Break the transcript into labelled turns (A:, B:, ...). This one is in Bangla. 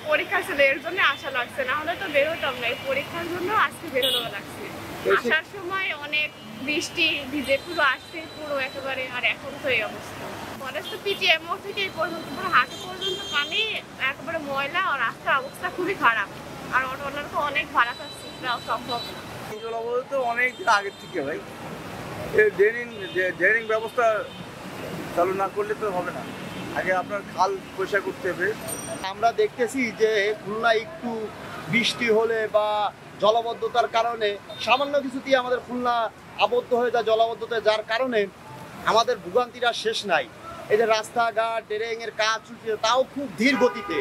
A: পরীক্ষা ছিল এর জন্য আশা লাগছে, না হলে তো বের হতাম না। এই পরীক্ষার জন্য আজকে বেরোনো লাগছে। আসার সময় অনেক বৃষ্টি ভিজে পুরো আসছে পুরো একেবারে, আর এখন তো এই অবস্থা। কলেজ তো পিটিএ মোড় থেকে এই পর্যন্ত পুরো হাঁটু পর্যন্ত পানি, একেবারে ময়লা, আর রাস্তার অবস্থা খুবই খারাপ। আর অটোওয়ালার তো অনেক ভাড়া চাচ্ছে, সেটাও সম্ভব না।
B: তো অনেক দিন আগের থেকে ভাই ড্রেনিং ব্যবস্থা চালু না করলে তো হবে না। আগে আপনার খাল পরিষ্কার করতে হবে।
C: আমরা দেখতেছি যে খুলনা একটু বৃষ্টি হলে বা জলাবদ্ধতার কারণে সামান্য কিছুতেই আমাদের খুলনা আবদ্ধ হয়ে যায় জলাবদ্ধতা, যার কারণে আমাদের ভোগান্তিরা শেষ নাই। এই যে রাস্তাঘাট ড্রেনিং এর কাজ চলছে, তাও খুব ধীর গতিতে।